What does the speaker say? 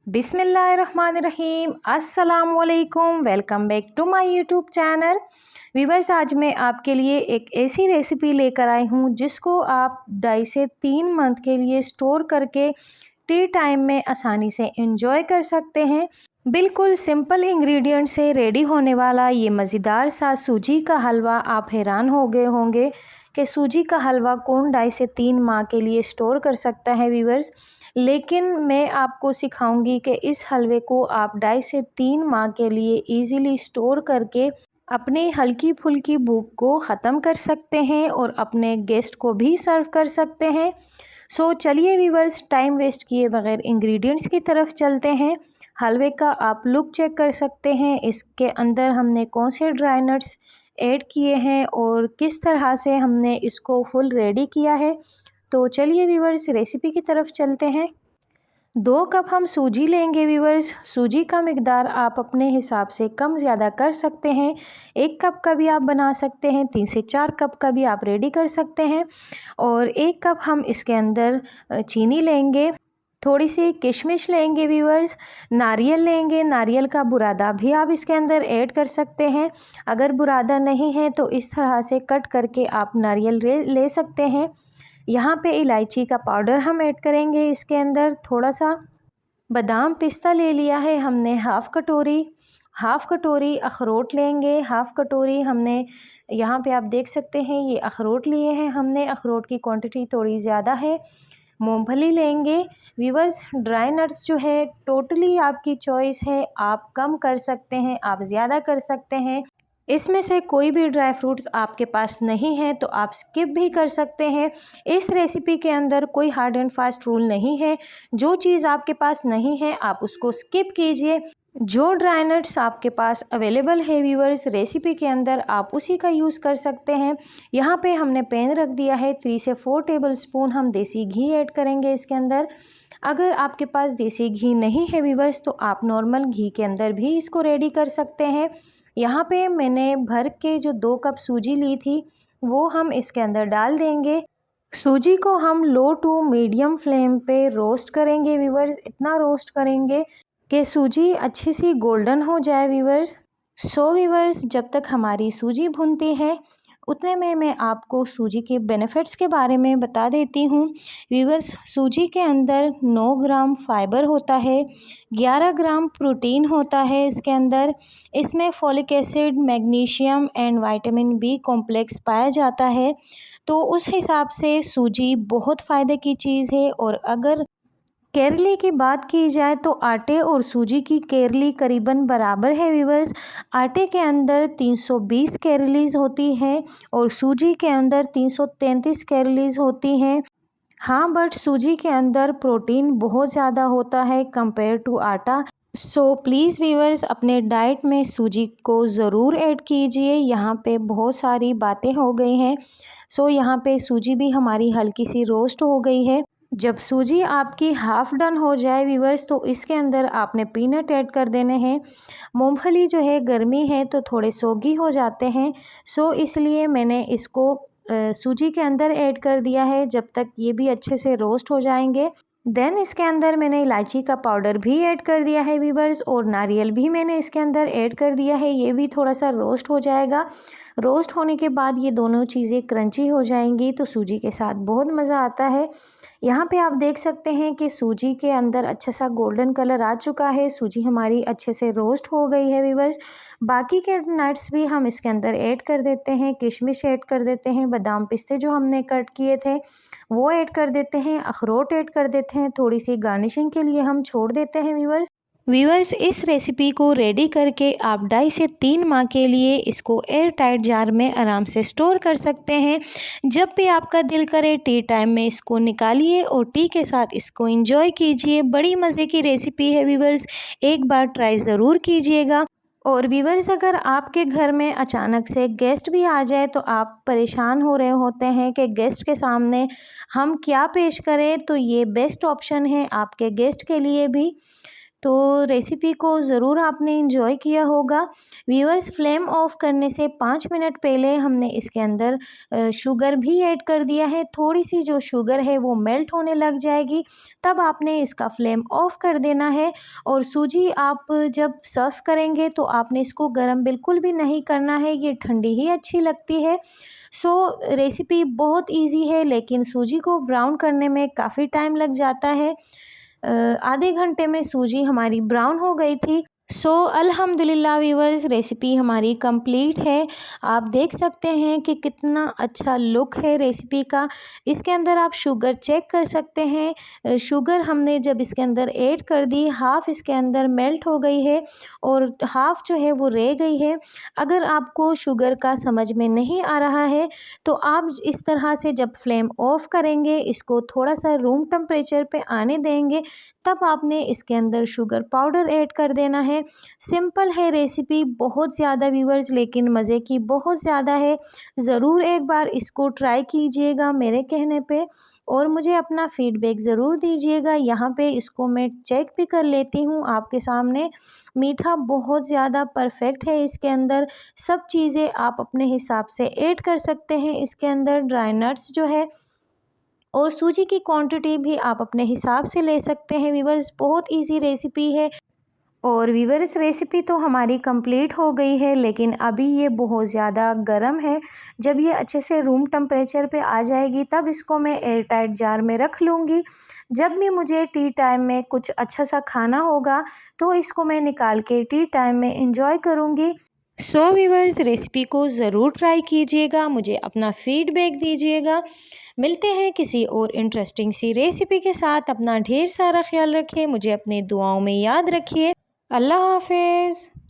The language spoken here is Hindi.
बिस्मिल्लाहिर्रहमानिर्रहीम, अस्सलाम वालेकुम। Welcome back to my YouTube channel. Viewers, आज मैं आपके लिए एक ऐसी रेसिपी लेकर आई हूँ जिसको आप 2.5 से 3 मंथ के लिए स्टोर करके टी टाइम में आसानी से एंजॉय कर सकते हैं। बिल्कुल सिंपल इंग्रेडिएंट से रेडी होने वाला ये मज़ेदार सा सूजी का हलवा, आप हैरान हो गए होंगे कि सूजी का हलवा कौन 2.5 से 3 माह के लिए स्टोर कर सकता है वीवर्स। लेकिन मैं आपको सिखाऊंगी कि इस हलवे को आप 2.5 से 3 माह के लिए इजीली स्टोर करके अपनी हल्की फुल्की भूख को ख़त्म कर सकते हैं और अपने गेस्ट को भी सर्व कर सकते हैं। सो चलिए वीवर्स, टाइम वेस्ट किए बगैर इंग्रेडिएंट्स की तरफ चलते हैं। हलवे का आप लुक चेक कर सकते हैं, इसके अंदर हमने कौन से ड्राई नट्स ऐड किए हैं और किस तरह से हमने इसको फुल रेडी किया है। तो चलिए वीवर्स, रेसिपी की तरफ चलते हैं। 2 कप हम सूजी लेंगे वीवर्स। सूजी का मिकदार आप अपने हिसाब से कम ज़्यादा कर सकते हैं। 1 कप का भी आप बना सकते हैं, 3 से 4 कप का भी आप रेडी कर सकते हैं। और 1 कप हम इसके अंदर चीनी लेंगे, थोड़ी सी किशमिश लेंगे वीवर्स, नारियल लेंगे। नारियल का बुरादा भी आप इसके अंदर ऐड कर सकते हैं। अगर बुरादा नहीं है तो इस तरह से कट करके आप नारियल ले सकते हैं। यहाँ पे इलायची का पाउडर हम ऐड करेंगे इसके अंदर। थोड़ा सा बादाम पिस्ता ले लिया है हमने, हाफ़ कटोरी अखरोट लेंगे। हाफ़ कटोरी हमने, यहाँ पे आप देख सकते हैं ये अखरोट लिए हैं हमने। अखरोट की क्वांटिटी थोड़ी ज़्यादा है। मूंगफली लेंगे वीवर्स। ड्राई नट्स जो है टोटली आपकी चॉइस है, आप कम कर सकते हैं, आप ज़्यादा कर सकते हैं। इसमें से कोई भी ड्राई फ्रूट्स आपके पास नहीं है तो आप स्किप भी कर सकते हैं। इस रेसिपी के अंदर कोई हार्ड एंड फास्ट रूल नहीं है। जो चीज़ आपके पास नहीं है आप उसको स्किप कीजिए। जो ड्राई नट्स आपके पास अवेलेबल है वीवर्स रेसिपी के अंदर, आप उसी का यूज़ कर सकते हैं। यहाँ पे हमने पैन रख दिया है, 3 से 4 टेबल स्पून हम देसी घी ऐड करेंगे इसके अंदर। अगर आपके पास देसी घी नहीं है वीवर्स तो आप नॉर्मल घी के अंदर भी इसको रेडी कर सकते हैं। यहाँ पे मैंने भर के जो 2 कप सूजी ली थी वो हम इसके अंदर डाल देंगे। सूजी को हम लो टू मीडियम फ्लेम पे रोस्ट करेंगे वीवर्स। इतना रोस्ट करेंगे कि सूजी अच्छी सी गोल्डन हो जाए वीवर्स। सो वीवर्स, जब तक हमारी सूजी भुनती है उतने में मैं आपको सूजी के बेनिफिट्स के बारे में बता देती हूँ। वीवर्स, सूजी के अंदर 9 ग्राम फाइबर होता है, 11 ग्राम प्रोटीन होता है इसके अंदर। इसमें folic acid, magnesium and vitamin B complex पाया जाता है। तो उस हिसाब से सूजी बहुत फ़ायदे की चीज़ है। और अगर कैरली की बात की जाए तो आटे और सूजी की कैरली करीबन बराबर है वीवर्स। आटे के अंदर 320 कैरलीज होती हैं और सूजी के अंदर 333 कैरलीज होती हैं। हाँ, बट सूजी के अंदर प्रोटीन बहुत ज़्यादा होता है कंपेयर टू आटा। सो प्लीज़ वीवर्स, अपने डाइट में सूजी को ज़रूर ऐड कीजिए। यहाँ पे बहुत सारी बातें हो गई हैं। सो यहाँ पे सूजी भी हमारी हल्की सी रोस्ट हो गई है। जब सूजी आपकी हाफ़ डन हो जाए वीवर्स तो इसके अंदर आपने पीनट ऐड कर देने हैं। मूंगफली जो है गर्मी है तो थोड़े सोगी हो जाते हैं, सो इसलिए मैंने इसको सूजी के अंदर ऐड कर दिया है जब तक ये भी अच्छे से रोस्ट हो जाएंगे। देन इसके अंदर मैंने इलायची का पाउडर भी ऐड कर दिया है वीवर्स और नारियल भी मैंने इसके अंदर ऐड कर दिया है। ये भी थोड़ा सा रोस्ट हो जाएगा। रोस्ट होने के बाद ये दोनों चीज़ें क्रंची हो जाएंगी तो सूजी के साथ बहुत मज़ा आता है। यहाँ पे आप देख सकते हैं कि सूजी के अंदर अच्छा सा गोल्डन कलर आ चुका है। सूजी हमारी अच्छे से रोस्ट हो गई है वीवर्स। बाकी के नट्स भी हम इसके अंदर ऐड कर देते हैं। किशमिश ऐड कर देते हैं, बादाम पिस्ते जो हमने कट किए थे वो ऐड कर देते हैं, अखरोट ऐड कर देते हैं। थोड़ी सी गार्निशिंग के लिए हम छोड़ देते हैं वीवर्स। इस रेसिपी को रेडी करके आप 2.5 से 3 माह के लिए इसको एयर टाइट जार में आराम से स्टोर कर सकते हैं। जब भी आपका दिल करे टी टाइम में इसको निकालिए और टी के साथ इसको एंजॉय कीजिए। बड़ी मज़े की रेसिपी है वीवर्स, एक बार ट्राई ज़रूर कीजिएगा। और वीवर्स, अगर आपके घर में अचानक से गेस्ट भी आ जाए तो आप परेशान हो रहे होते हैं कि गेस्ट के सामने हम क्या पेश करें, तो ये बेस्ट ऑप्शन है आपके गेस्ट के लिए भी। तो रेसिपी को ज़रूर आपने एंजॉय किया होगा। व्यूअर्स, फ्लेम ऑफ करने से 5 मिनट पहले हमने इसके अंदर शुगर भी ऐड कर दिया है। थोड़ी सी जो शुगर है वो मेल्ट होने लग जाएगी, तब आपने इसका फ्लेम ऑफ कर देना है। और सूजी आप जब सर्व करेंगे तो आपने इसको गर्म बिल्कुल भी नहीं करना है, ये ठंडी ही अच्छी लगती है। रेसिपी बहुत इजी है, लेकिन सूजी को ब्राउन करने में काफ़ी टाइम लग जाता है। आधे घंटे में सूजी हमारी ब्राउन हो गई थी। अल्हम्दुलिल्लाह व्यूअर्स, रेसिपी हमारी कंप्लीट है। आप देख सकते हैं कि कितना अच्छा लुक है रेसिपी का। इसके अंदर आप शुगर चेक कर सकते हैं। शुगर हमने जब इसके अंदर ऐड कर दी, हाफ़ इसके अंदर मेल्ट हो गई है और हाफ़ जो है वो रह गई है। अगर आपको शुगर का समझ में नहीं आ रहा है तो आप इस तरह से जब फ्लेम ऑफ करेंगे, इसको थोड़ा सा रूम टेम्परेचर पे आने देंगे, तब आपने इसके अंदर शुगर पाउडर ऐड कर देना है। सिंपल है रेसिपी, बहुत ज़्यादा व्यूअर्स, लेकिन मज़े की बहुत ज़्यादा है। ज़रूर एक बार इसको ट्राई कीजिएगा मेरे कहने पे, और मुझे अपना फ़ीडबैक ज़रूर दीजिएगा। यहाँ पे इसको मैं चेक भी कर लेती हूँ आपके सामने। मीठा बहुत ज़्यादा परफेक्ट है इसके अंदर। सब चीज़ें आप अपने हिसाब से ऐड कर सकते हैं इसके अंदर। ड्राई नट्स जो है और सूजी की क्वांटिटी भी आप अपने हिसाब से ले सकते हैं व्यूअर्स। बहुत इजी रेसिपी है। और व्यूअर्स, रेसिपी तो हमारी कंप्लीट हो गई है, लेकिन अभी ये बहुत ज़्यादा गर्म है। जब ये अच्छे से रूम टेम्परेचर पे आ जाएगी, तब इसको मैं एयर टाइट जार में रख लूँगी। जब भी मुझे टी टाइम में कुछ अच्छा सा खाना होगा तो इसको मैं निकाल के टी टाइम में इंजॉय करूँगी। व्यूअर्स, रेसिपी को ज़रूर ट्राई कीजिएगा, मुझे अपना फ़ीडबैक दीजिएगा। मिलते हैं किसी और इंटरेस्टिंग सी रेसिपी के साथ। अपना ढेर सारा ख्याल रखिए, मुझे अपनी दुआओं में याद रखिए। अल्लाह हाफ़िज़।